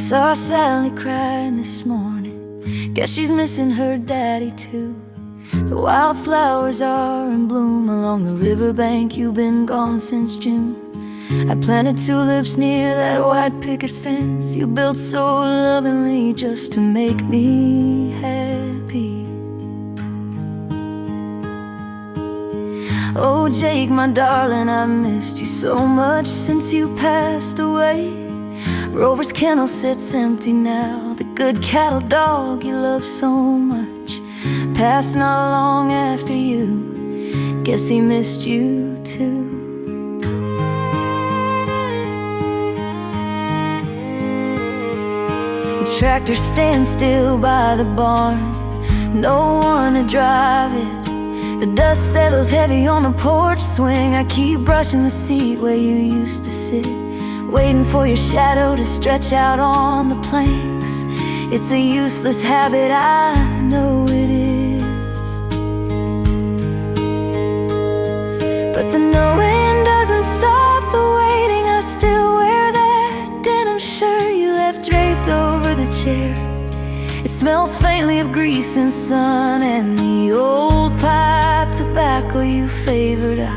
saw Sally crying this morning. Guess she's missing her daddy too. The wildflowers are in bloom along the riverbank. You've been gone since June. I planted tulips near that white picket fence you built so lovingly just to make me happy. Oh, Jake, my darling, I missed you so much since you passed away. Rover's kennel sits empty now. The good cattle dog you loved so much passed not long after you. Guess he missed you too. The tractor stands still by the barn, no one to drive it. The dust settles heavy on the porch swing. I keep brushing the seat where you used to sit, waiting for your shadow to stretch out on the planks. It's a useless habit, I know it is, but the knowing doesn't stop the waiting. I still wear that denim shirt you left draped over the chair. It smells faintly of grease and sun and the old pipe tobacco you favored. I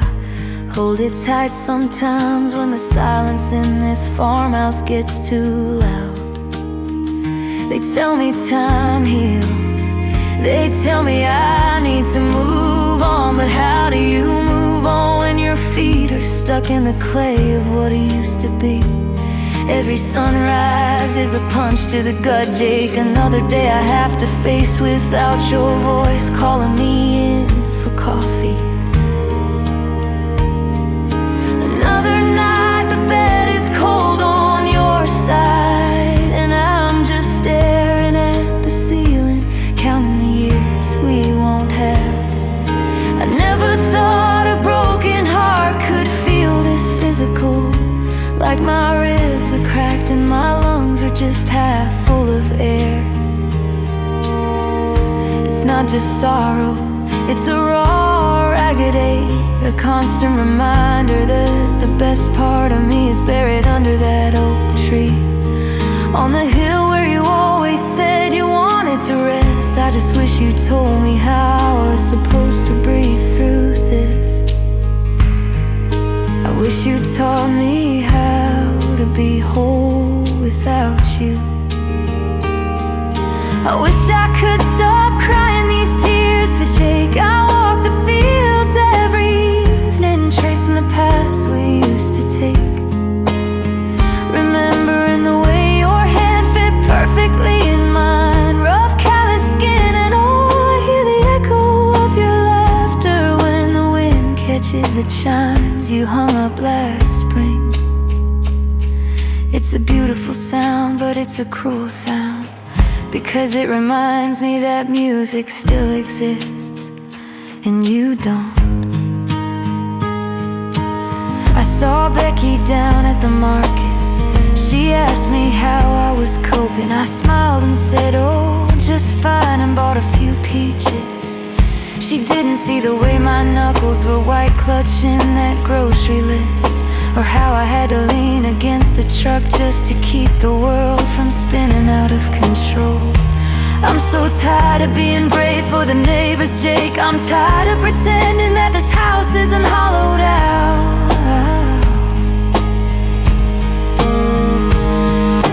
hold it tight sometimes when the silence in this farmhouse gets too loud. They tell me time heals, they tell me I need to move on. But how do you move on when your feet are stuck in the clay of what it used to be? Every sunrise is a punch to the gut, Jake. Another day I have to face without your voice calling me in for coffee. Another night the bed is cold on your side, and I'm just staring at the ceiling, counting the years we won't have. I never thought a broken heart could feel this physical, like my ribs are cracked and my lungs are just half full of air. It's not just sorrow, it's a raw, ragged ache, a constant reminder that the best part of me is buried under that oak tree on the hill where you always said you wanted to rest. I just wish you told me how I was supposed to breathe through this. I wish you taught me how to be whole without you. I wish I could stop crying these tears for Jake. I walk the fields every evening, tracing the paths we used to take, remembering the way your hand fit perfectly in mine. Rough, callous skin, and oh, I hear the echo of your laughter when the wind catches the chimes you hung up last spring. It's a beautiful sound, but it's a cruel sound, because it reminds me that music still exists and you don't. I saw Becky down at the market. She asked me how I was coping. I smiled and said, oh, just fine, and bought a few peaches. She didn't see the way my knuckles were white clutching that grocery list, or how I had to lean against the truck just to keep the world from spinning out of control. I'm so tired of being brave for the neighbors, Jake. I'm tired of pretending that this house isn't hollowed out.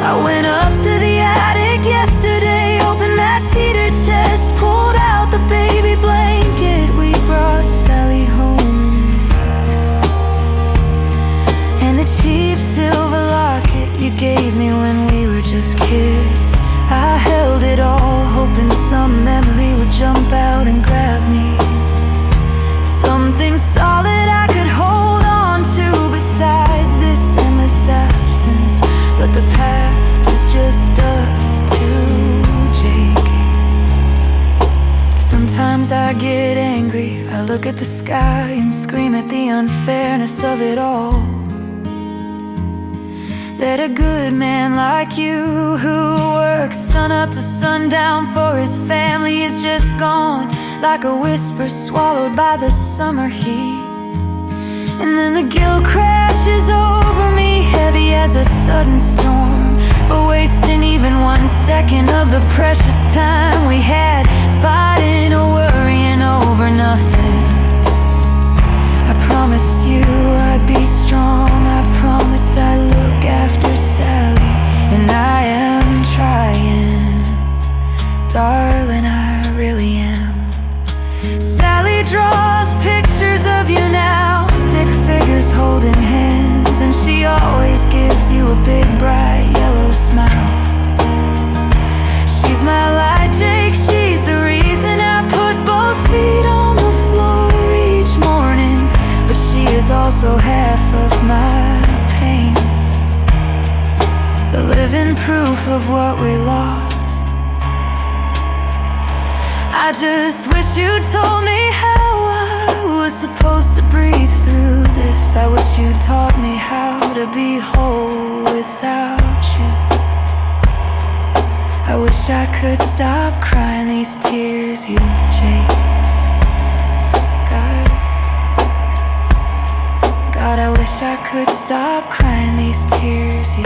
I went up to the attic yesterday, opened that cedar chest, pulled out the baby blanket we brought Sally home in, and the cheap silver locket you gave me when we were just kids. I held it all, hoping some memory would jump out and grab me, something solid I could hold on to besides this endless absence. But the past is just us two, Jake. Sometimes I get angry, I look at the sky and scream at the unfairness of it all, that a good man like you, who works sun up to sundown for his family, is just gone like a whisper swallowed by the summer heat. And then the guilt crashes over me, heavy as a sudden storm, for wasting even 1 second of the precious time we had, fighting or worrying over nothing. I promised you I'd be strong, I promised I'd look after Sally, and I am trying, darling, I really am. Sally draws pictures of you now, stick figures holding hands, and she always gives you a big bright yellow smile. She's my light, Jake, she's the reason I put both feet on the floor each morning, but she is also half of my pain, the living proof of what we lost. I just wish you told me how I was supposed to breathe through this. I wish you taught me how to be whole without you. I wish I could stop crying these tears you take. God, I wish I could stop crying these tears you